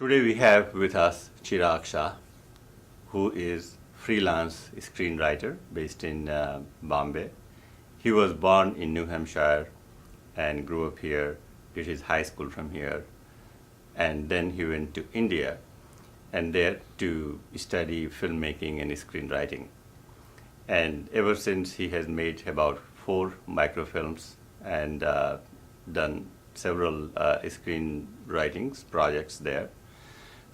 Today we have with us Chirag Shah, who is freelance screenwriter based in Bombay. He was born in New Hampshire and grew up here, did his high school from here, and then he went to India and there to study filmmaking and screenwriting. And ever since he has made about 4 microfilms and done several screenwritings projects there.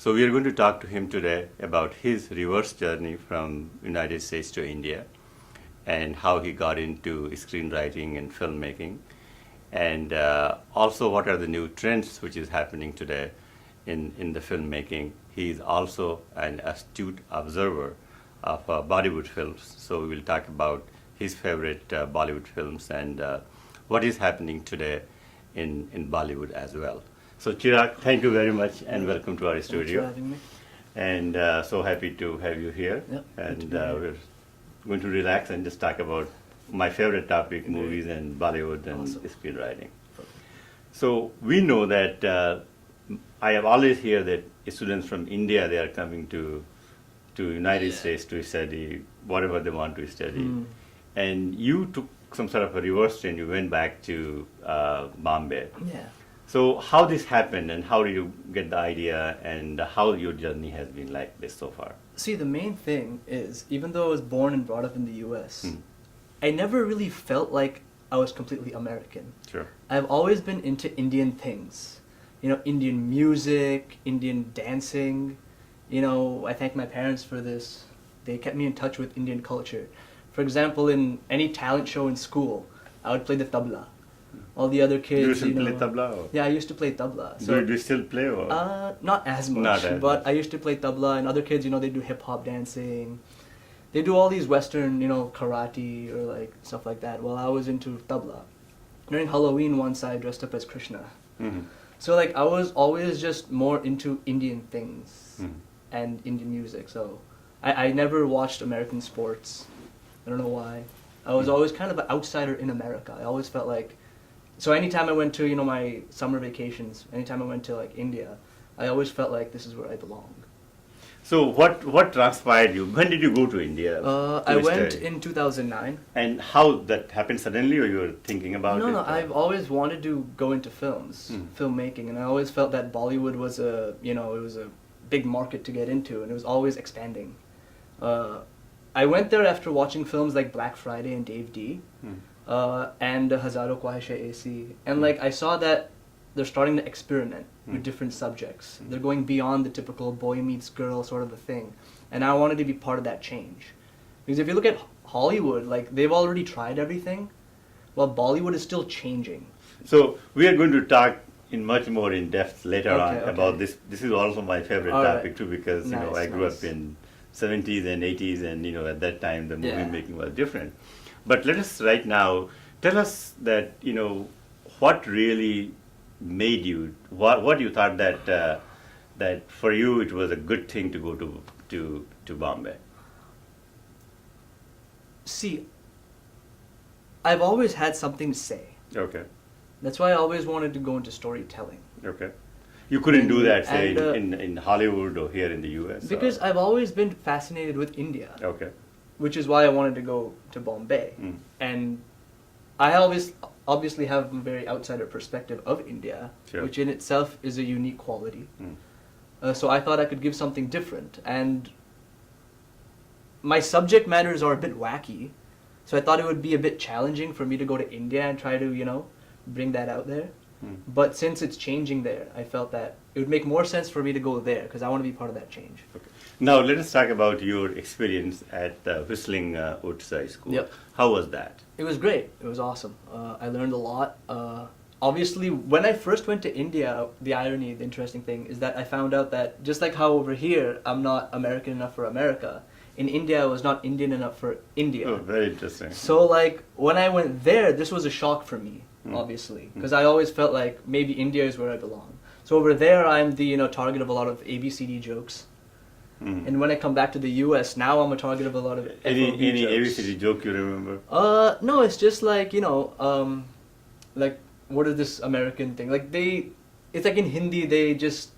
So we are going to talk to him today about his reverse journey from United States to India and how he got into screenwriting and filmmaking, and also what are the new trends which is happening today in the filmmaking. He is also an astute observer of Bollywood films, so we will talk about his favorite Bollywood films and what is happening today in Bollywood as well. So Chirag, thank you very much and welcome to our studio. Thanks for having me. And so happy to have you here. Yep, and we're going to relax and just talk about my favorite topic, movies and Bollywood and screenwriting. So we know that I have always heard that students from India, they are coming to United States to study whatever they want to study. And you took some sort of a reverse trend, you went back to Bombay. Yeah. So how this happened and how did you get the idea and how your journey has been like this so far? See, the main thing is, even though I was born and brought up in the US, I never really felt like I was completely American. Sure. I've always been into Indian things. You know, Indian music, Indian dancing. You know, I thank my parents for this. They kept me in touch with Indian culture. For example, in any talent show in school, I would play the tabla. All the other kids, you play tabla? Or? Yeah, I used to play tabla. So, do you still play? Or? Not as much, Not as but much. I used to play tabla, and other kids, they do hip-hop dancing. They do all these Western, karate or like stuff like that, while I was into tabla. During Halloween once, I dressed up as Krishna. So like I was always just more into Indian things and Indian music. So I never watched American sports. I don't know why. I was always kind of an outsider in America. I always felt like, so anytime I went to, my summer vacations, anytime I went to like India, I always felt like this is where I belong. So what transpired you? When did you go to India? I went in 2009. And how that happened suddenly, or you were thinking about it? No, I've always wanted to go into films, filmmaking, and I always felt that Bollywood was it was a big market to get into, and it was always expanding. I went there after watching films like Black Friday and Dave D, and Hazaro Khwahishein AC, and like I saw that they're starting to experiment with different subjects. They're going beyond the typical boy meets girl sort of a thing, and I wanted to be part of that change. Because if you look at Hollywood, like they've already tried everything, while Bollywood is still changing. So we are going to talk in much more in depth later on about this. This is also my favorite topic too, because I grew up in 70s and 80s, and at that time the movie making was different. But let us right now tell us that what really made you, what you thought that for you it was a good thing to go to Bombay. See, I've always had something to say. Okay. That's why I always wanted to go into storytelling. Okay. You couldn't do that, say, in Hollywood or here in the US? Because I've always been fascinated with India. Okay. Which is why I wanted to go to Bombay. And I obviously have a very outsider perspective of India, which in itself is a unique quality. So I thought I could give something different. And my subject matters are a bit wacky, so I thought it would be a bit challenging for me to go to India and try to, bring that out there. But since it's changing there, I felt that it would make more sense for me to go there because I want to be part of that change. Okay. Now let us talk about your experience at Whistling Woods School. Yep. How was that? It was great. It was awesome. I learned a lot. Obviously, when I first went to India, the irony, the interesting thing is that I found out that just like how over here I'm not American enough for America, in India I was not Indian enough for India. Oh, very interesting. So like when I went there, this was a shock for me, obviously, because I always felt like maybe India is where I belong. So over there I'm the target of a lot of ABCD jokes. And when I come back to the US, now I'm a target of a lot of any jokes. ABCD joke you remember? No, it's just like, like what is this American thing? Like it's like in Hindi, they just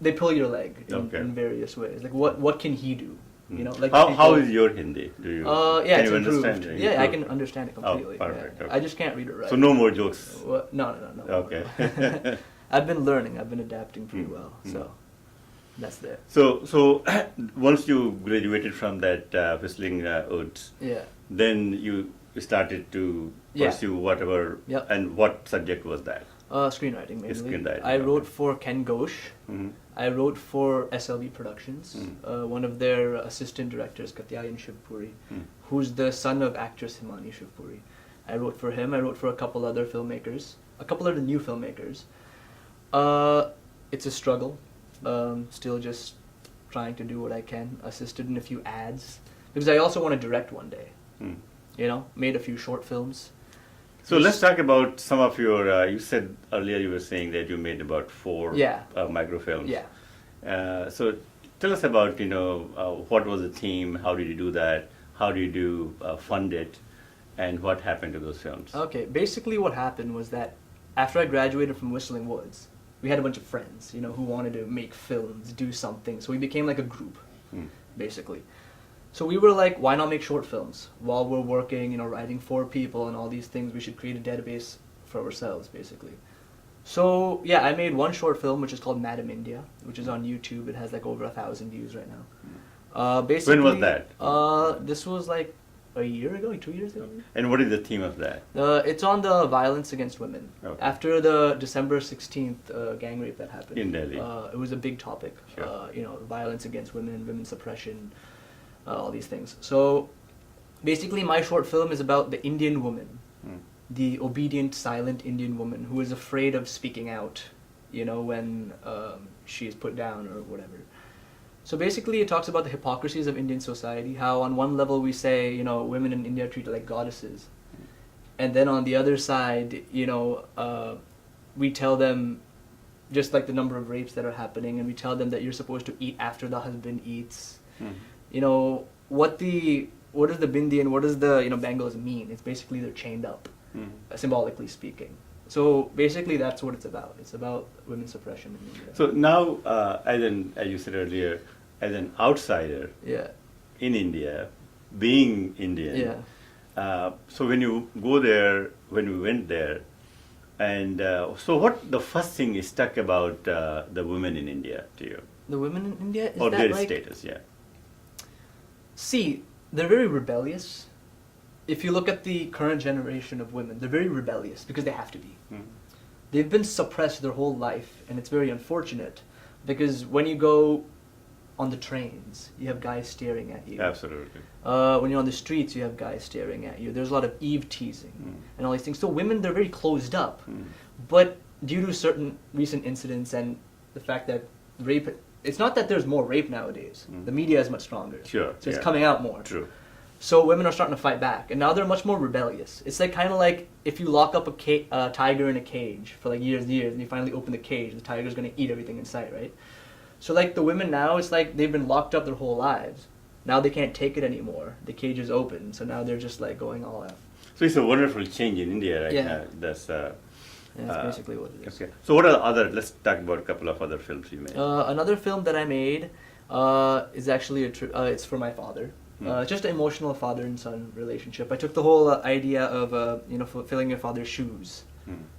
they pull your leg Okay. in various ways. Like what can he do? You know, like how people- is your Hindi? Do you yeah, can it's you improved. understand? Yeah, I can understand it completely. perfect, yeah. okay. I just can't read it right. So no more jokes. No. Okay. I've been learning. I've been adapting pretty Mm, well. mm. So that's there. So once you graduated from that Whistling Woods, Yeah. then you started to Yeah. pursue whatever. Yep. And what subject was that? Screenwriting mainly. Screenwriting, I wrote okay. for Ken Ghosh. Mhm. I wrote for SLB Productions. Mm. One of their assistant directors, Katyayan Shivpuri, who's the son of actress Himani Shivpuri. I wrote for him. I wrote for a couple other filmmakers, a couple other new filmmakers. It's a struggle. Still just trying to do what I can. Assisted in a few ads because I also want to direct one day. Mm. You know, made a few short films. So let's talk about some of your. You said earlier you were saying that you made about 4 Yeah. microfilms. Yeah. So tell us about what was the theme, how did you do that, how did you fund it, and what happened to those films? Okay, basically what happened was that after I graduated from Whistling Woods, we had a bunch of friends, you know, who wanted to make films, do something. So we became like a group, basically. So we were like, why not make short films? While we're working, you know, writing for people and all these things, we should create a database for ourselves, basically. So yeah, I made one short film, which is called Madam India, which is on YouTube. It has like over 1,000 views right now. Basically, When was that? This was like a year ago, like 2 years ago. And what is the theme of that? It's on the violence against women. Okay. After the December 16th gang rape that happened. In Delhi. It was a big topic. Sure. You know, violence against women, women's suppression, all these things. So basically my short film is about the Indian woman, the obedient, silent Indian woman who is afraid of speaking out, you know, when she is put down or whatever. So basically it talks about the hypocrisies of Indian society, how on one level we say, you know, women in India are treated like goddesses. And then on the other side, you know, we tell them just like the number of rapes that are happening, and we tell them that you're supposed to eat after the husband eats. You know, what does the bindi and what does the, you know, bangles mean? It's basically they're chained up, symbolically speaking. So basically that's what it's about. It's about women's suppression in India. So now, as you said earlier, as an outsider Yeah. in India, being Indian, Yeah. so when you go there, when we went there, and so what the first thing is stuck about the women in India to you? The women in India, is Or that their like... status, yeah. See, they're very rebellious. If you look at the current generation of women, they're very rebellious because they have to be. They've been suppressed their whole life, and it's very unfortunate because when you go on the trains, you have guys staring at you. Absolutely. When you're on the streets, you have guys staring at you. There's a lot of Eve teasing and all these things. So women, they're very closed up. But due to certain recent incidents and the fact that rape, it's not that there's more rape nowadays. The media is much stronger. Sure, So it's yeah. coming out more. True. So women are starting to fight back, and now they're much more rebellious. It's like kind of like if you lock up a tiger in a cage for like years and years, and you finally open the cage, the tiger's gonna eat everything in sight, right? So like the women now, it's like they've been locked up their whole lives. Now they can't take it anymore. The cage is open, so now they're just like going all out. So it's a wonderful change in India right Yeah. now. That's And that's basically what it is. okay. So what are the other? Let's talk about a couple of other films you made. Another film that I made is actually it's for my father. Just an emotional father and son relationship. I took the whole idea of fulfilling your father's shoes.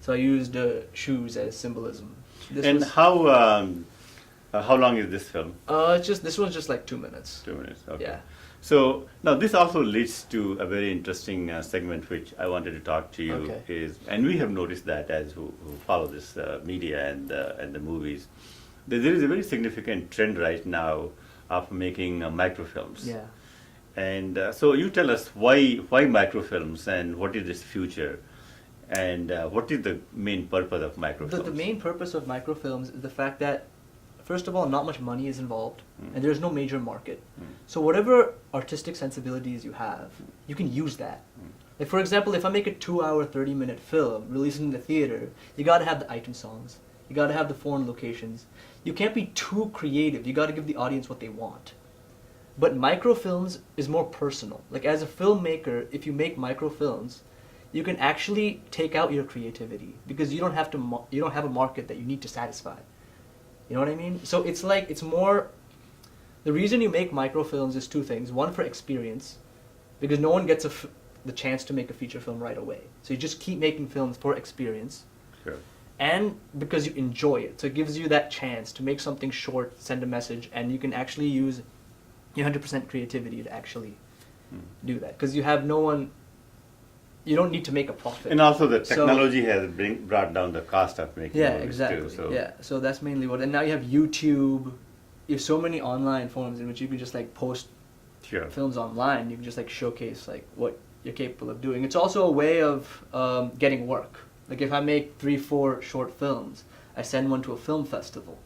So I used shoes as symbolism. And how long is this film? This one's just like 2 minutes. 2 minutes. Okay. Yeah. So now this also leads to a very interesting segment which I wanted to talk to you Okay. and we have noticed that as who follow this media and the movies, that there is a very significant trend right now of making microfilms. Yeah. And so you tell us why microfilms and what is its future and what is the main purpose of microfilms? The main purpose of microfilms is the fact that, first of all, not much money is involved, and there's no major market. So whatever artistic sensibilities you have, you can use that. Like for example, if I make a 2-hour, 30-minute film, release it in the theater, you gotta have the item songs, you gotta have the foreign locations. You can't be too creative, you gotta give the audience what they want. But microfilms is more personal. Like as a filmmaker, if you make microfilms, you can actually take out your creativity because you don't have a market that you need to satisfy. You know what I mean? So it's like, it's more, the reason you make microfilms is two things. One, for experience, because no one gets the chance to make a feature film right away. So you just keep making films for experience. Sure. And because you enjoy it. So it gives you that chance to make something short, send a message, and you can actually use your 100% creativity to actually do that. Because you have no one, you don't need to make a profit. And also the technology has brought down the cost of making movies exactly. too. So. Yeah, so that's mainly what, and now you have YouTube, you have so many online forums in which you can just like post films online. You can just like showcase like what you're capable of doing. It's also a way of getting work. Like if I make 3-4 short films, I send one to a film festival.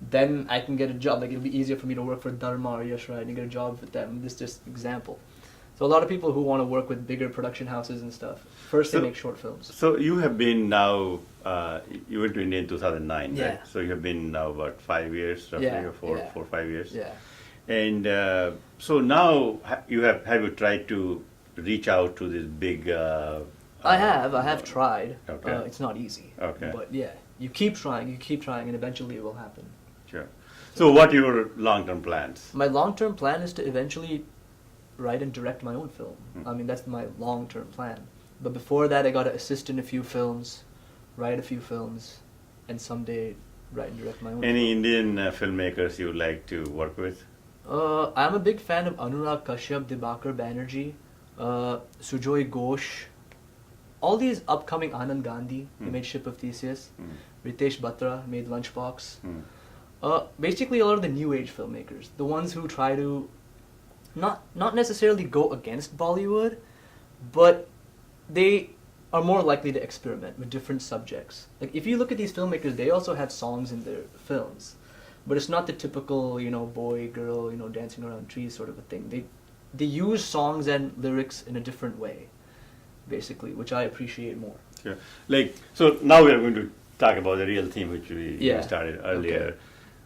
Then I can get a job. Like it'll be easier for me to work for Dharma or Yashra and get a job with them. This is just example. So a lot of people who want to work with bigger production houses and stuff, first they make short films. So you have been now, you went to India in 2009, Yeah. right? So you have been now, what, 5 years, roughly, or 4 or 5 years? Yeah. And so now, have you tried to reach out to this big... I have tried. Okay. It's not easy. Okay. But yeah, you keep trying, and eventually it will happen. Sure. So what are your long-term plans? My long-term plan is to eventually write and direct my own film. I mean, that's my long-term plan. But before that, I got to assist in a few films, write a few films, and someday write and direct my own Any film. Indian filmmakers you would like to work with? I'm a big fan of Anurag Kashyap, Dibakar Banerjee, Sujoy Ghosh, all these upcoming Anand Gandhi, he made Ship of Theseus, Ritesh Batra made Lunchbox. Basically a lot of the new age filmmakers, the ones who try to not necessarily go against Bollywood, but they are more likely to experiment with different subjects. Like if you look at these filmmakers, they also have songs in their films, but it's not the typical, boy, girl, dancing around trees sort of a thing. They use songs and lyrics in a different way, basically, which I appreciate more. Sure. Like, so now we are going to talk about the real theme which we started earlier. Okay.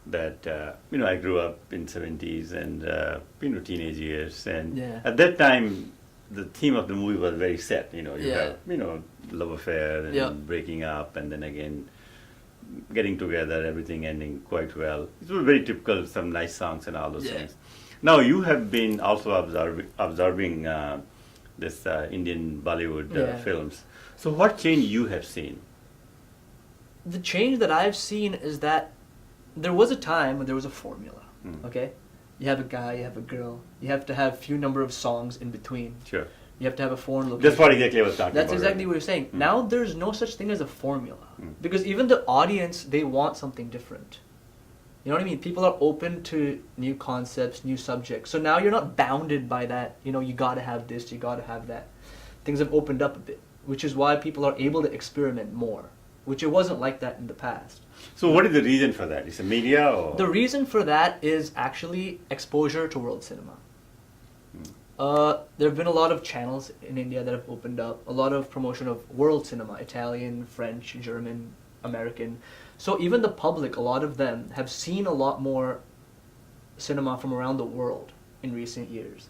That I grew up in 70s and teenage years, and Yeah. at that time the theme of the movie was very set. You Yeah. have love affair and breaking up, and then again getting together, everything ending quite well. It was very typical, some nice songs and all those things. Now you have been also observing this Indian Bollywood films. So what change you have seen? The change that I've seen is that there was a time when there was a formula, okay? You have a guy, you have a girl, you have to have few number of songs in between. Sure. You have to have a foreign location. That's what exactly I was talking about. That's exactly what you're saying. Now there's no such thing as a formula. Because even the audience, they want something different. You know what I mean? People are open to new concepts, new subjects. So now you're not bounded by that, you gotta have this, you gotta have that. Things have opened up a bit, which is why people are able to experiment more, which it wasn't like that in the past. So what is the reason for that? Is it media or? The reason for that is actually exposure to world cinema. There have been a lot of channels in India that have opened up, a lot of promotion of world cinema, Italian, French, German, American. So even the public, a lot of them have seen a lot more cinema from around the world in recent years.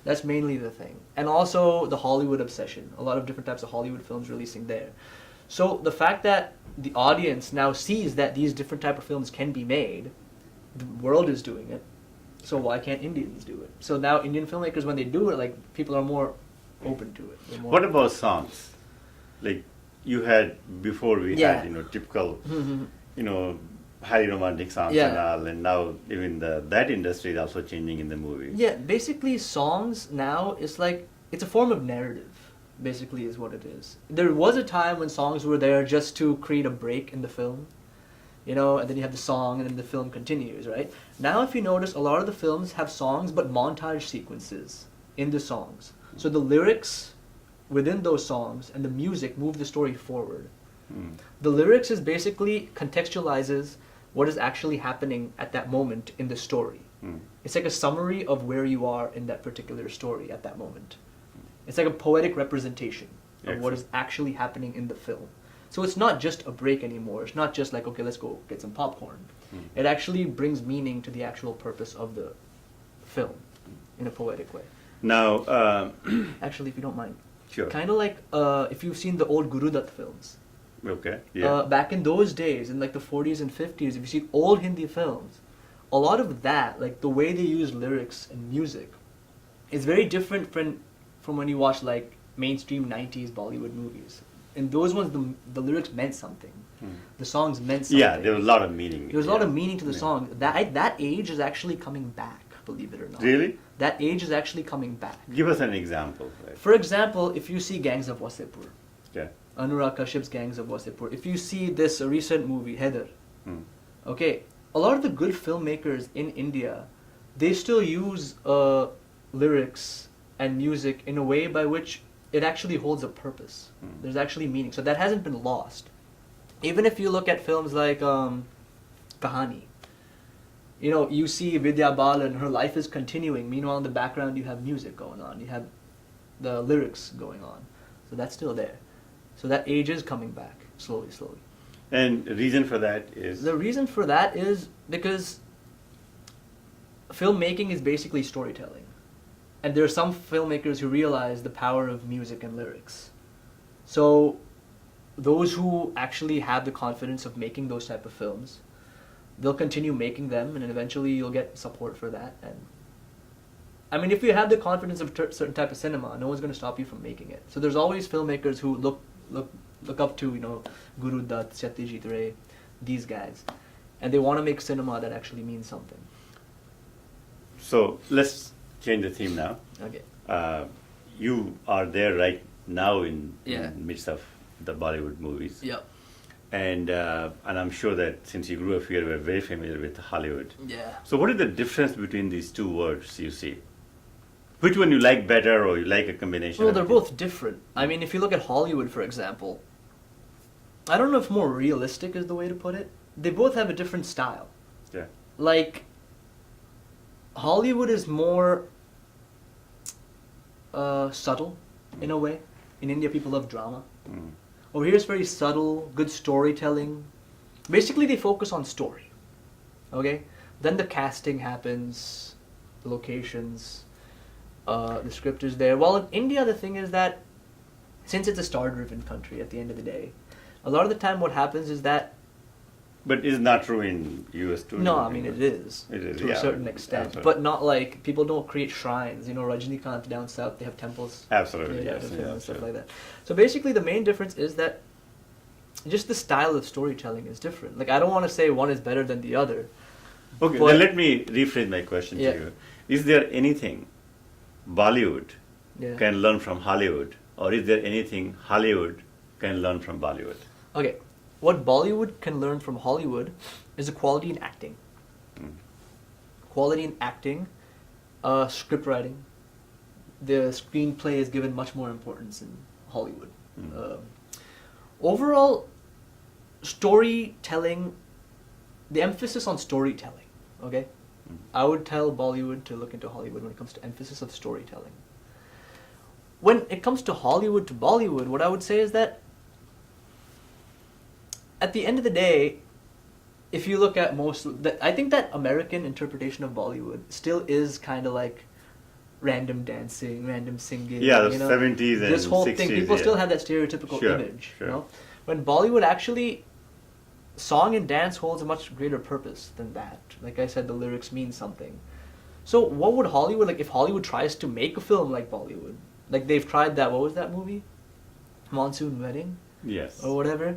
That's mainly the thing. And also the Hollywood obsession, a lot of different types of Hollywood films releasing there. So the fact that the audience now sees that these different type of films can be made, the world is doing it, so why can't Indians do it? So now Indian filmmakers, when they do it, like, people are more open to it. They're more What about songs? Like you had before, we had typical, highly romantic songs and all, and now even that industry is also changing in the movie. Yeah, basically songs now is like, it's a form of narrative, basically is what it is. There was a time when songs were there just to create a break in the film, and then you have the song and then the film continues, right? Now if you notice, a lot of the films have songs but montage sequences in the songs. So the lyrics within those songs and the music move the story forward. The lyrics is basically contextualizes what is actually happening at that moment in the story. It's like a summary of where you are in that particular story at that moment. It's like a poetic representation of what is actually happening in the film. So it's not just a break anymore. It's not just like, okay, let's go get some popcorn. It actually brings meaning to the actual purpose of the film in a poetic way. Now, Actually, if you don't mind. sure. Kind of like if you've seen the old Guru Dutt films. Okay. Yeah. Back in those days, in like the 40s and 50s, if you see old Hindi films, a lot of that, like the way they use lyrics and music, is very different from when you watch like mainstream 90s Bollywood movies. In those ones, the lyrics meant something. The songs meant something. Yeah, there was a lot of meaning. There was a lot of meaning to the song. That age is actually coming back, believe it or not. Really? That age is actually coming back. Give us an example. Right? For example, if you see Gangs of Wasseypur, Yeah. Anurag Kashyap's Gangs of Wasseypur, if you see this recent movie, Heather, Hmm. okay, a lot of the good filmmakers in India, they still use lyrics and music in a way by which it actually holds a purpose. There's actually meaning. So that hasn't been lost. Even if you look at films like Kahani, you know, you see Vidya Balan, her life is continuing. Meanwhile, in the background, you have music going on. You have the lyrics going on. So that's still there. So that age is coming back, slowly, slowly. And the reason for that is? The reason for that is because filmmaking is basically storytelling. And there are some filmmakers who realize the power of music and lyrics. So those who actually have the confidence of making those type of films, they'll continue making them, and eventually you'll get support for that. And I mean, if you have the confidence of certain type of cinema, no one's going to stop you from making it. So there's always filmmakers who look up to, you know, Guru Dutt, Satyajit Ray, these guys, and they want to make cinema that actually means something. So let's change the theme now. Okay. You are there right now in Yeah. midst of the Bollywood movies. Yep. And I'm sure that since you grew up here, you are very familiar with Hollywood. Yeah. So what is the difference between these two words you see? Which one you like better, or you like a combination? Well, of they're the two? both different. I mean, if you look at Hollywood, for example, I don't know if more realistic is the way to put it. They both have a different style. Yeah. Like, Hollywood is more subtle, in a way. In India, people love drama. Mm. Over here, it's very subtle, good storytelling. Basically, they focus on story. Okay? Then the casting happens, the locations, the script is there. While in India, the thing is that since it's a star-driven country at the end of the day, a lot of the time what happens is that... But it's not true in US too. No, I mean it is. It is, to yeah, a certain extent. absolutely. But not like, people don't create shrines. You know, Rajinikanth down south, they have temples. Absolutely, Yeah, yes. and stuff Yeah. like that. So basically the main difference is that just the style of storytelling is different. Like, I don't want to say one is better than the other. Okay, But- then let me rephrase my question Yeah. to you. Is there anything Bollywood Yeah. can learn from Hollywood, or is there anything Hollywood can learn from Bollywood? Okay, what Bollywood can learn from Hollywood is a quality in acting. Mm. Quality in acting, script writing. The screenplay is given much more importance in Hollywood. Mm. Overall, storytelling, the emphasis on storytelling, okay? Mm. I would tell Bollywood to look into Hollywood when it comes to emphasis of storytelling. When it comes to Hollywood to Bollywood, what I would say is that at the end of the day, if you look at I think that American interpretation of Bollywood still is kind of like random dancing, random singing. Yeah, the you know? 70s and This whole 60s, thing, people yeah. still have that stereotypical Sure, image. sure. You know? When Bollywood actually, song and dance holds a much greater purpose than that. Like I said, the lyrics mean something. So what would Hollywood, like if Hollywood tries to make a film like Bollywood, like they've tried that, what was that movie? Monsoon Wedding? Yes. Or whatever.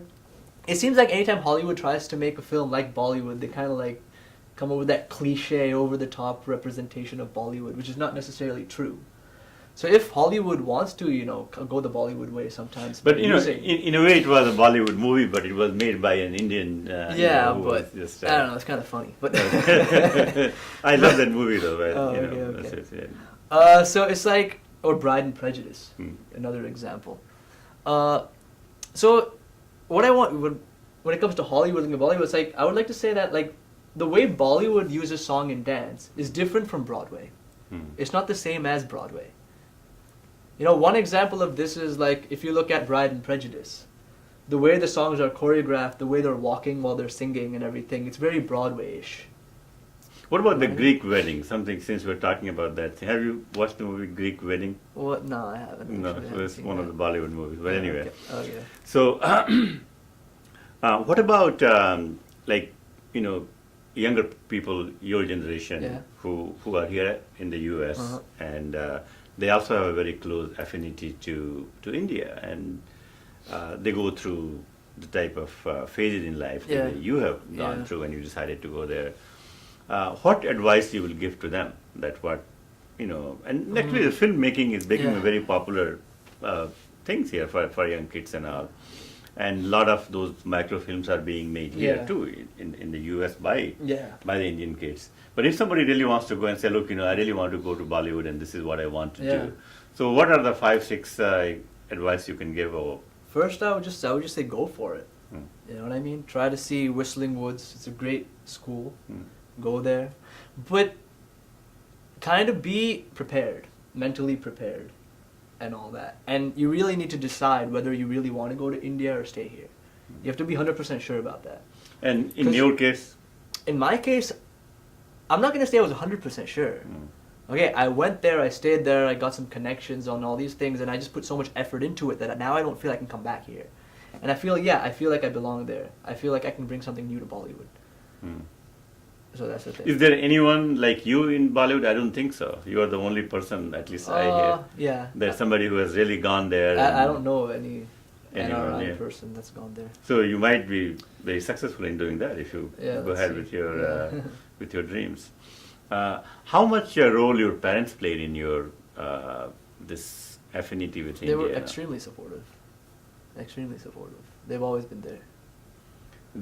It seems like anytime Hollywood tries to make a film like Bollywood, they kind of like come up with that cliche, over-the-top representation of Bollywood, which is not necessarily true. So if Hollywood wants to, you know, go the Bollywood way sometimes, But you know, using- in a way, it was a Bollywood movie, but it was made by an Indian. yeah, who but was just, I don't know, it's kind of funny. But I love that movie though. But, Oh, you know, okay, that's okay. it, yeah. So it's like, or Bride and Prejudice, Hmm. another example. So what I want, when it comes to Hollywood and Bollywood, it's like, I would like to say that like the way Bollywood uses song and dance is different from Broadway. Hmm. It's not the same as Broadway. You know, one example of this is like, if you look at Bride and Prejudice, the way the songs are choreographed, the way they're walking while they're singing and everything, it's very Broadway-ish. What about the Right. Greek wedding? Something, since we're talking about that. Have you watched the movie Greek Wedding? What? No, I haven't. No, actually. I haven't it's seen one of that. the Bollywood movies. But anyway, Okay. so What about like younger people, your generation, Yeah. who are here in the U.S. and they also have a very close affinity to India, and they go through the type of phases in life Yeah. that you have gone Yeah. through when you decided to go there. What advice you will give to them? That what and actually the filmmaking is becoming Yeah. a very popular things here for young kids and all. And a lot of those microfilms are being made here Yeah. too in the US by Yeah. the Indian kids. But if somebody really wants to go and say, look, I really want to go to Bollywood and this is what I want to Yeah. do. So what are the 5-6 advice you can give? Or First, I would just say go for it. Hmm. You know what I mean? Try to see Whistling Woods. It's a great school. Hmm. Go there, but kind of be prepared, mentally prepared, and all that. And you really need to decide whether you really want to go to India or stay here. You have to be 100% sure about that. And in 'Cause your case, In my case, I'm not going to say I was 100% sure. Okay, I went there, I stayed there, I got some connections on all these things, and I just put so much effort into it that now I don't feel I can come back here. And I feel like I belong there. I feel like I can bring something new to Bollywood. So that's the thing. is there anyone like you in Bollywood? I don't think so. You are the only person, at least I hear. Yeah. There's somebody who has really gone there. I don't know of any Anyone, NRI yeah. person that's gone there. So you might be very successful in doing that if you Yeah, go let's ahead see. with your Yeah. with your dreams. How much role your parents played in your this affinity with They India? were extremely supportive. Extremely supportive. They've always been there.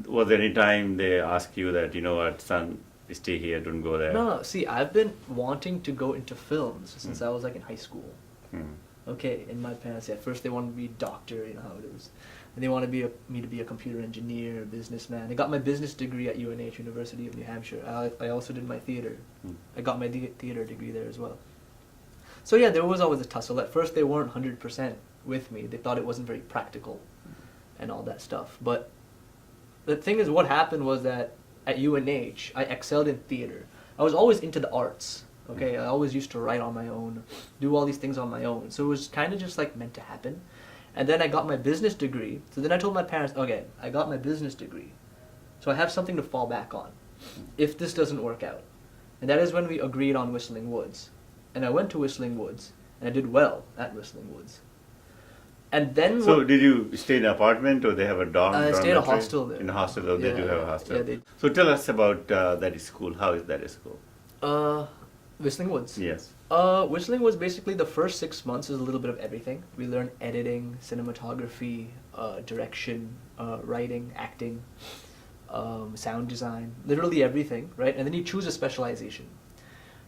Was there any time they asked you that what, son, stay here, don't go there? No. See, I've been wanting to go into films since I was like in high school. Hmm. Okay, and my parents, at first they wanted to be a doctor, you know how it is. And they wanted me to be a computer engineer, a businessman. I got my business degree at UNH, University of New Hampshire. I also did my theater. I got my theater degree there as well. So yeah, there was always a tussle. At first they weren't 100% with me. They thought it wasn't very practical and all that stuff. But the thing is, what happened was that at UNH, I excelled in theater. I was always into the arts. Okay, I always used to write on my own, do all these things on my own. So it was kind of just like meant to happen. And then I got my business degree. So then I told my parents, okay, I got my business degree. So I have something to fall back on if this doesn't work out. And that is when we agreed on Whistling Woods. And I went to Whistling Woods, and I did well at Whistling Woods. And then So did you stay in an apartment or they have a dorm? I stayed in a dormitory? hostel there. In a hostel, they do Yeah, have a hostel. yeah, they- So tell us about that school. How is that school? Whistling Woods. Yes. Whistling Woods, basically the first 6 months is a little bit of everything. We learn editing, cinematography, direction, writing, acting, sound design, literally everything, right? And then you choose a specialization.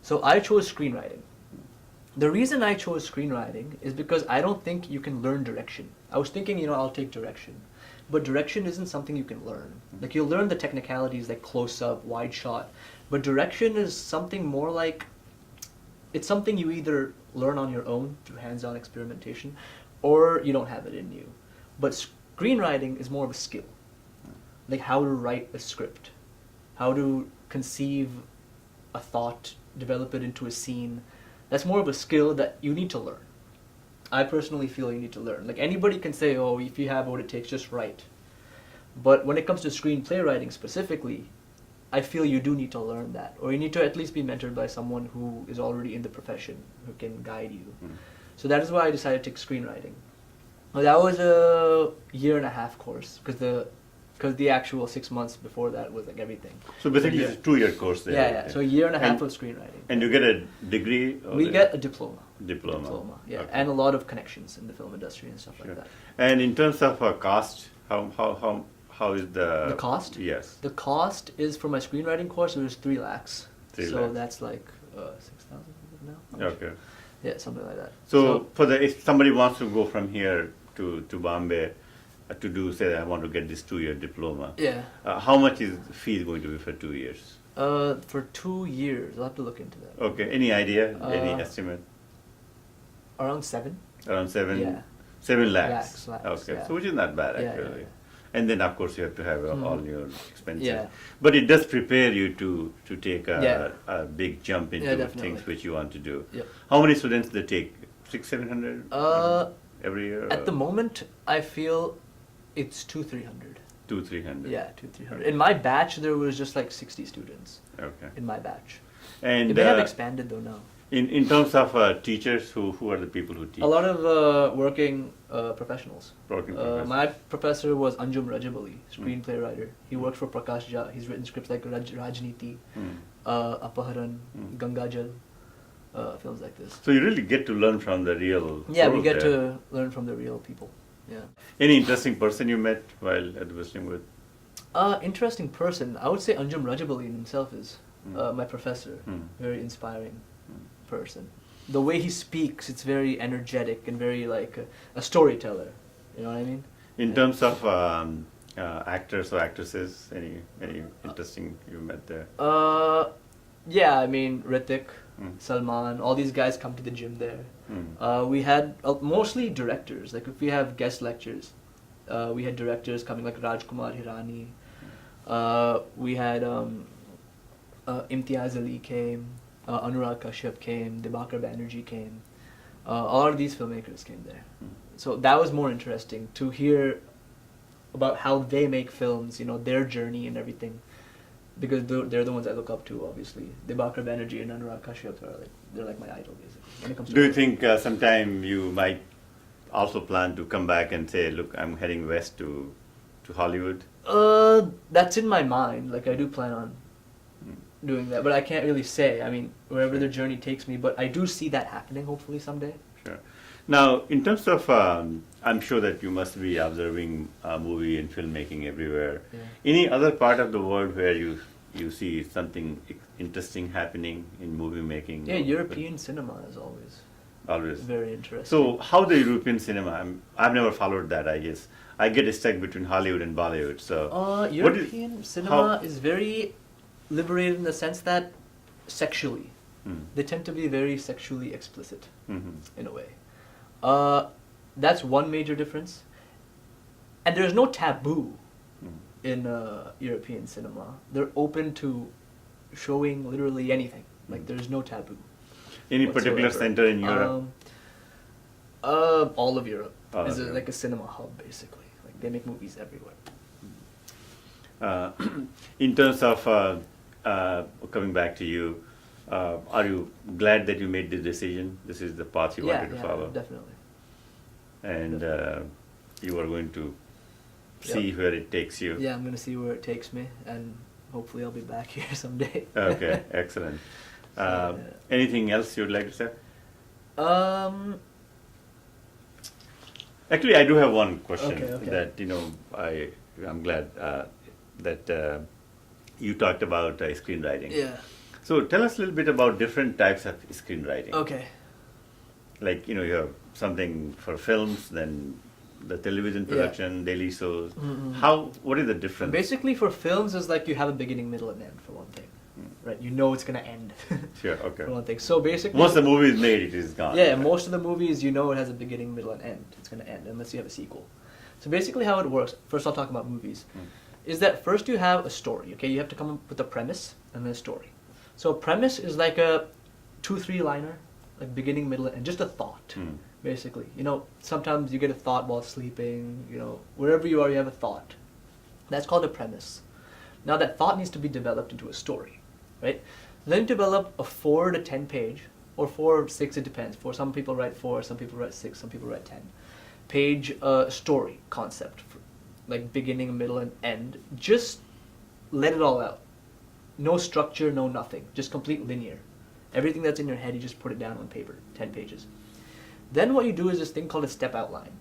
So I chose screenwriting. The reason I chose screenwriting is because I don't think you can learn direction. I was thinking, I'll take direction. But direction isn't something you can learn. Like, you'll learn the technicalities like close-up, wide shot. But direction is something more like, it's something you either learn on your own through hands-on experimentation, or you don't have it in you. But screenwriting is more of a skill. Like how to write a script, how to conceive a thought, develop it into a scene. That's more of a skill that you need to learn. I personally feel you need to learn. Like, anybody can say, oh, if you have what it takes, just write. But when it comes to screenplay writing specifically, I feel you do need to learn that. Or you need to at least be mentored by someone who is already in the profession, who can guide you. So that is why I decided to take screenwriting. Well, that was a 1.5-year course, because the actual 6 months before that was like everything. So basically it's a 2-year course there. Yeah. So 1.5 years And- of screenwriting. And you get a degree? Or We get a diploma. Diploma. Yeah, Okay. and a lot of connections in the film industry and stuff Sure. like that. And in terms of cost, how is the... The cost? Yes. The cost is, for my screenwriting course, it was 3 lakhs. 3 so lakhs. that's like 6,000 now. Okay. Yeah, something like that. So if somebody wants to go from here to Bombay to do, say, I want to get this 2-year diploma, Yeah. how much is the fee going to be for 2 years? For 2 years, I'll have to look into that. Okay. Any idea? Any estimate? Around 7. Around 7? Yeah. 7 lakhs. Lakhs, Okay. yeah. So which is not bad Yeah, actually. yeah. And then of course you have to have all your expenses. Yeah. But it does prepare you to take Yeah. a big jump into definitely. things which you want to do. Yep. How many students they take? 600-700 every year? At the moment, I feel it's 200-300. 200-300. Yeah, 200-300. In my batch, there was just like 60 students. Okay. In my batch. And It may have expanded though now. in terms of teachers, who are the people who teach? A lot of working professionals. Working professors. My professor was Anjum Rajabali, screenplay writer. He worked for Prakash Jha. He's written scripts like Rajniti, Apaharan, Gangajal, films like this. So you really get to learn from the real. Yeah, we source get there. to learn from the real people. Yeah. Any interesting person you met while at the visiting with? Interesting person. I would say Anjum Rajabali himself is my professor. Very inspiring person. The way he speaks, it's very energetic and very like a storyteller. You know what I mean? In terms of actors or actresses, any interesting you met there? Yeah, I mean Ritik, Salman, all these guys come to the gym there. We had mostly directors. Like if we have guest lectures, we had directors coming like Rajkumar Hirani. We had Imtiaz Ali came, Anurag Kashyap came, Dibakar Banerjee came. All of these filmmakers came there. So that was more interesting to hear about how they make films, you know, their journey and everything. Because they're the ones I look up to, obviously. Dibakar Banerjee and Anurag Kashyap are they're like my idol, basically. When it comes to Do you think sometime you might also plan to come back and say, look, I'm heading west to Hollywood? That's in my mind. Like I do plan on doing that, but I can't really say. I mean, wherever the journey takes me, but I do see that happening hopefully someday. Sure. Now, in terms of, I'm sure that you must be observing movie and filmmaking everywhere. Yeah. Any other part of the world where you see something interesting happening in movie making? Yeah, European cinema is always very interesting. So, how the European cinema? I've never followed that. I guess I get stuck between Hollywood and Bollywood. So, European cinema is very liberated in the sense that sexually, they tend to be very sexually explicit in a way. That's one major difference. And there's no taboo in European cinema. They're open to showing literally anything. Like there's no taboo. Any particular center in Europe? All of Europe is Europe. like a cinema hub, basically. Like they make movies everywhere. In terms of coming back to you, are you glad that you made this decision? This is the path you wanted to follow? Definitely. And you are going to see where it takes you. Yeah, I'm going to see where it takes me, and hopefully I'll be back here someday. Okay, excellent. Anything else you'd like to say? Actually, I do have one question that, I'm glad that you talked about screenwriting. Yeah. So tell us a little bit about different types of screenwriting. Okay. Like, you have something for films, then the television production, daily shows. What is the difference? Basically, for films, is like you have a beginning, middle, and end, for one thing. Right? You know it's going to end. Sure, okay. For one thing. So basically... Once the movie is made, it is gone. Yeah, right? Most of the movies, you know it has a beginning, middle, and end. It's going to end, unless you have a sequel. So basically how it works, first I'll talk about movies, is that first you have a story, okay? You have to come up with a premise and then a story. So a premise is like a 2-3 liner, like beginning, middle, and just a thought, basically. Sometimes you get a thought while sleeping, wherever you are, you have a thought. That's called a premise. Now that thought needs to be developed into a story, right? Then develop a 4 to 10 page, or 4 or 6, it depends. For some people write 4, some people write 6, some people write 10. Page story concept, like beginning, middle, and end. Just let it all out. No structure, no nothing. Just complete linear. Everything that's in your head, you just put it down on paper, 10 pages. Then what you do is this thing called a step outline.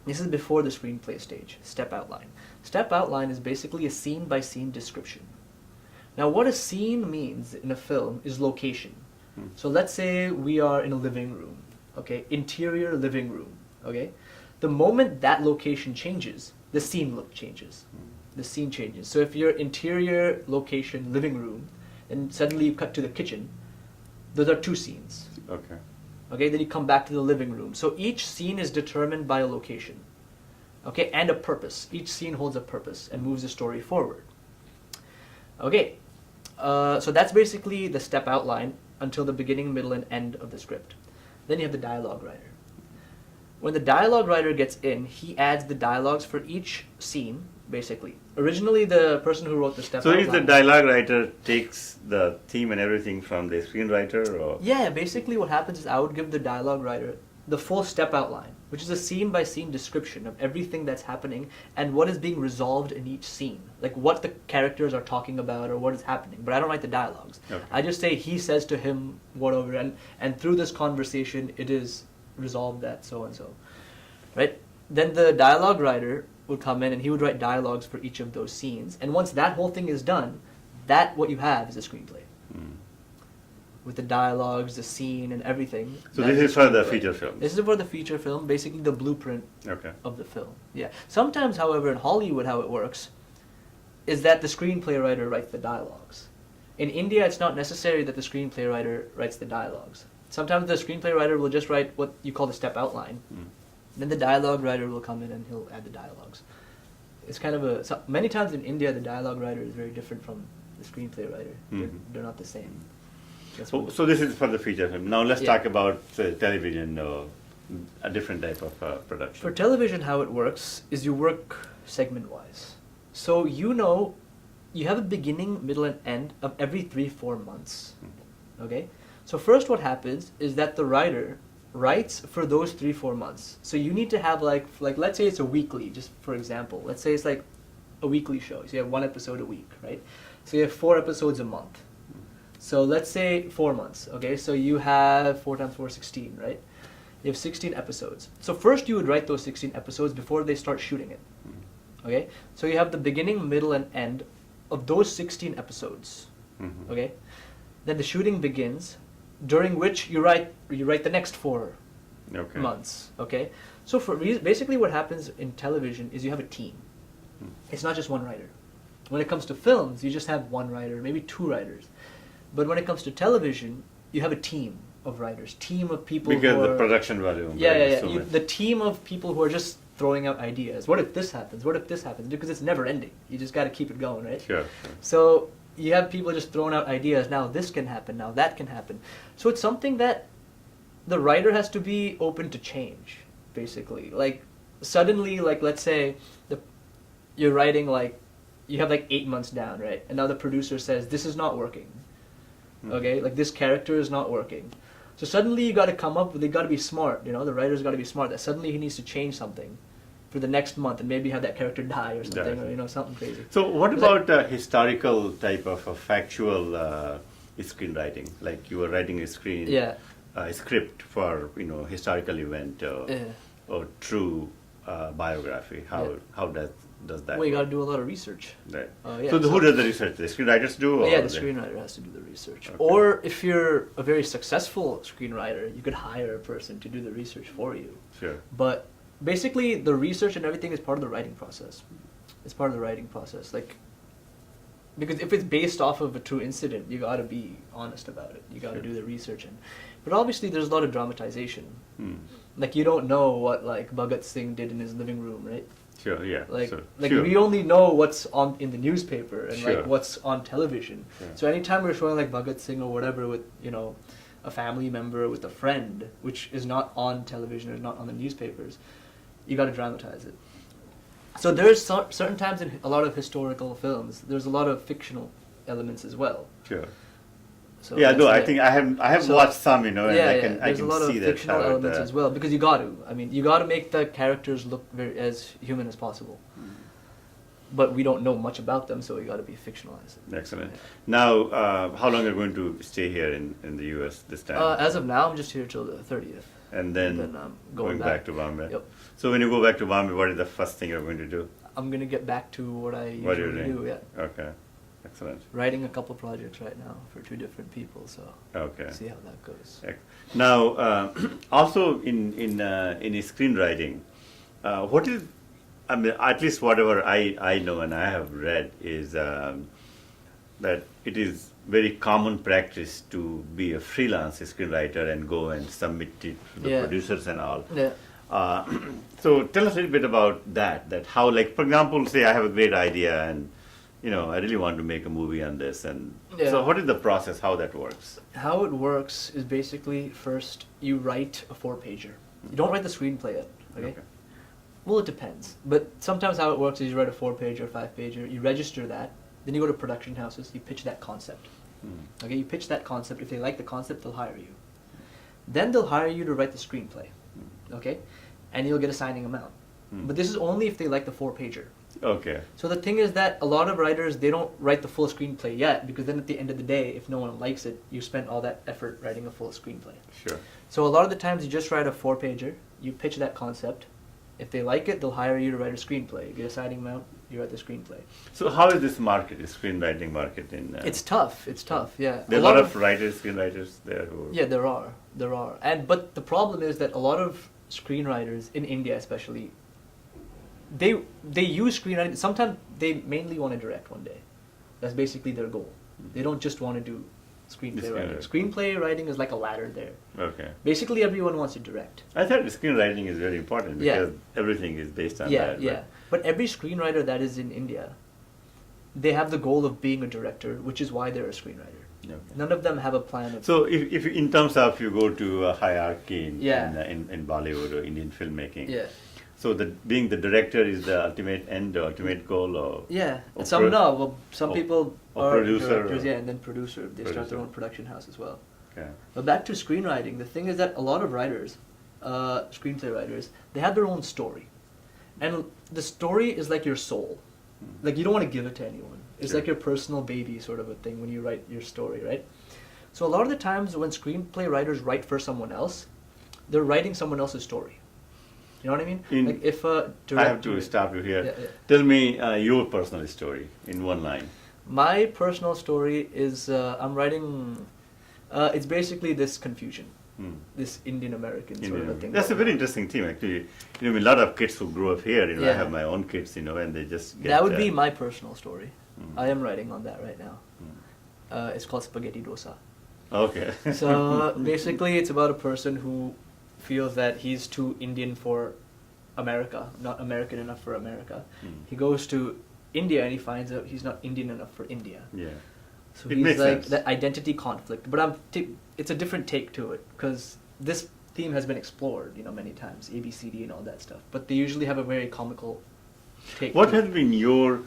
This is before the screenplay stage, step outline. Step outline is basically a scene-by-scene description. Now what a scene means in a film is location. So let's say we are in a living room, okay? Interior living room, okay? The moment that location changes, the scene look changes. The scene changes. So if your interior location, living room, and suddenly you cut to the kitchen, those are 2 scenes. Okay. Okay, then you come back to the living room. So each scene is determined by a location, okay, and a purpose. Each scene holds a purpose and moves the story forward. Okay, so that's basically the step outline until the beginning, middle, and end of the script. Then you have the dialogue writer. When the dialogue writer gets in, he adds the dialogues for each scene basically. Originally, the person who wrote the step So is the outline- dialogue writer takes the theme and everything from the screenwriter, or? Yeah, basically what happens is I would give the dialogue writer the full step outline, which is a scene by scene description of everything that's happening and what is being resolved in each scene. Like what the characters are talking about or what is happening. But I don't write the dialogues. Okay. I just say he says to him whatever, and through this conversation it is resolved that so and so. Right? Then the dialogue writer would come in and he would write dialogues for each of those scenes. And once that whole thing is done, that what you have is a screenplay. With the dialogues, the scene, and everything. So That this is a for the screenplay. feature film. This is for the feature film, basically the blueprint Okay. of the film. Yeah. Sometimes, however, in Hollywood, how it works is that the screenplay writer writes the dialogues. In India, it's not necessary that the screenplay writer writes the dialogues. Sometimes the screenplay writer will just write what you call the step outline. Then the dialogue writer will come in and he'll add the dialogues. It's kind of many times in India, the dialogue writer is very different from the screenplay writer. They're not the same. So this is for the feature film. Now let's Yeah. talk about television or a different type of production. For television, how it works is you work segment-wise. So you have a beginning, middle, and end of every 3-4 months. Okay? So first what happens is that the writer writes for those 3-4 months. So you need to have like let's say it's a weekly, just for example. Let's say it's like a weekly show. So you have 1 episode a week, right? So you have 4 episodes a month. So let's say 4 months, okay? So you have 4 times 4, 16, right? You have 16 episodes. So first you would write those 16 episodes before they start shooting it, okay? So you have the beginning, middle, and end of those 16 episodes, okay? Then the shooting begins, during which you write the next 4 months, okay? So basically what happens in television is you have a team. It's not just one writer. When it comes to films, you just have one writer, maybe 2 writers. But when it comes to television, you have a team of writers, team of people Because who are... the production value. Yeah. So The team of people who are just throwing out ideas. What if this happens? What if this happens? Because it's never ending. You just got to keep it going, right? Sure. So you have people just throwing out ideas. Now this can happen. Now that can happen. So it's something that the writer has to be open to change, basically. Like suddenly, like let's say you're writing you have 8 months down, right? And now the producer says, this is not working. Okay, like this character is not working. So suddenly you got to come up with, they got to be smart, the writer's got to be smart, that suddenly he needs to change something for the next month and maybe have that character die or something, or something crazy. So what about historical type of factual screenwriting? Like you were writing a script for, historical event or true biography. How does that Well, you got work? to do a lot of research. Right. So who does the research? The screenwriters do? Or Yeah, the screenwriter has to do the research. Okay. Or if you're a very successful screenwriter, you could hire a person to do the research for you. Sure. But basically, the research and everything is part of the writing process. It's part of the writing process. Because if it's based off of a true incident, you got to be honest about it. You got to do the research. But obviously, there's a lot of dramatization. Like, you don't know what, Bhagat Singh did in his living room, right? Sure, yeah. Sure. We only know what's in the newspaper and Sure. what's on television. Yeah. So anytime we're showing Bhagat Singh or whatever with a family member, with a friend, which is not on television or not on the newspapers, you got to dramatize it. So there's certain times in a lot of historical films, there's a lot of fictional elements as well. Sure. So Yeah, that's no, I the- think I have so- watched some, and I can there's a lot see of that. fictional how it, elements as well because you got to. I mean, you got to make the characters look as human as possible. But we don't know much about them, so we got to be fictionalized. Excellent. Now, how long are you going to stay here in the U.S. this time? As of now, I'm just here till the 30th. and then I'm going back to Bombay. Yep. So when you go back to Bombay, what is the first thing you're going to do? I'm gonna get back to what I What you're usually doing? do. Yeah. Okay. Excellent. Writing a couple projects right now for 2 different people, so Okay. see how that goes. Now, also in screenwriting, what is, I mean, at least whatever I know and I have read is that it is very common practice to be a freelance screenwriter and go and submit it to the Yeah. producers and all. Yeah. So tell us a little bit about that how, like, for example, say I have a great idea and, I really want to make a movie on this. And Yeah. so what is the process, how that works? How it works is basically first you write a 4-pager. You don't write the screenplay yet, okay? Well, it depends. But sometimes how it works is you write a 4-page or 5-pager, you register that, then you go to production houses, you pitch that concept. Okay, you pitch that concept. If they like the concept, they'll hire you. Then they'll hire you to write the screenplay. Okay? And you'll get a signing amount. But this is only if they like the 4-pager. Okay. So the thing is that a lot of writers, they don't write the full screenplay yet, because then at the end of the day, if no one likes it, you spent all that effort writing a full screenplay. Sure. So a lot of the times you just write a 4-pager, you pitch that concept. If they like it, they'll hire you to write a screenplay. You get a signing amount, you write the screenplay. So how is this market, the screenwriting market in... It's tough, yeah. There are a lot of writers, screenwriters there who... Yeah, there are. But the problem is that a lot of screenwriters, in India especially, they use screenwriting. Sometimes they mainly want to direct one day. That's basically their goal. They don't just want to do screenplay writing. Screenplay writing is like a ladder there. Okay. Basically, everyone wants to direct. I thought the screenwriting is very important because everything is based on that. Yeah. But every screenwriter that is in India, they have the goal of being a director, which is why they're a screenwriter. Okay. None of them have a plan of... So if in terms of you go to a hierarchy in Bollywood or Indian filmmaking, so being the director is the ultimate end or ultimate goal? Or some people are producer directors, and then producer. They start their own production house as well. Okay. But back to screenwriting, the thing is that a lot of writers, screenplay writers, they have their own story. And the story is like your soul. Like, you don't want to give it to anyone. It's like your personal baby sort of a thing when you write your story, right? So a lot of the times when screenplay writers write for someone else, they're writing someone else's story. You know what I mean? Like if I have to stop you here. Yeah. Tell me your personal story in one line. My personal story is I'm writing... it's basically this confusion. This Indian-American sort of a thing. That's a very interesting theme, actually. A lot of kids who grew up here, I have my own kids, and they just get... That would be my personal story. I am writing on that right now. It's called Spaghetti Dosa. Okay. So basically it's about a person who feels that he's too Indian for America, not American enough for America. He goes to India and he finds out he's not Indian enough for India. Yeah. So he's like that identity conflict. But it's a different take to it, because this theme has been explored, many times, ABCD and all that stuff. But they usually have a very comical take. What has been your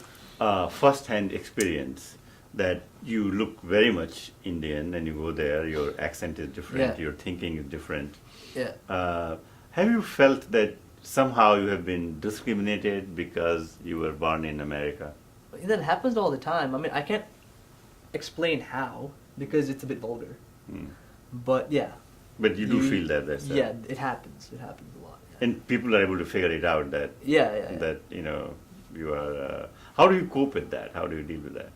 first-hand experience that you look very much Indian and you go there, your accent is different, your thinking is different. Yeah. Have you felt that somehow you have been discriminated because you were born in America? That happens all the time. I mean, I can't explain how, because it's a bit vulgar. But yeah. But you do feel that that's... Yeah, it happens. It happens a lot. Yeah. And people are able to figure it out that... That, you are... how do you cope with that? How do you deal with that?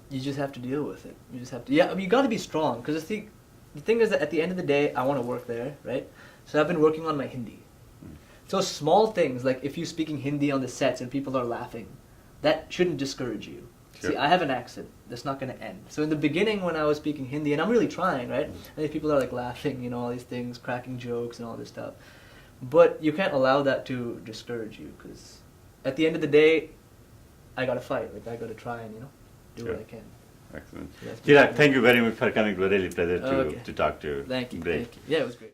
You just have to deal with it. You just have to... Yeah, I mean, you got to be strong, because the thing is that at the end of the day, I want to work there, right? So I've been working on my Hindi. So small things, like if you're speaking Hindi on the sets and people are laughing, that shouldn't discourage you. Sure. See, I have an accent. That's not going to end. So in the beginning when I was speaking Hindi, and I'm really trying, right? And people are like laughing, all these things, cracking jokes and all this stuff. But you can't allow that to discourage you, because at the end of the day, I got to fight. Like, I got to try and, do what I can. Excellent. Chirag, thank you very much for coming. It was really a pleasure to talk to you. Thank you. Great. Thank you. Yeah, it was great.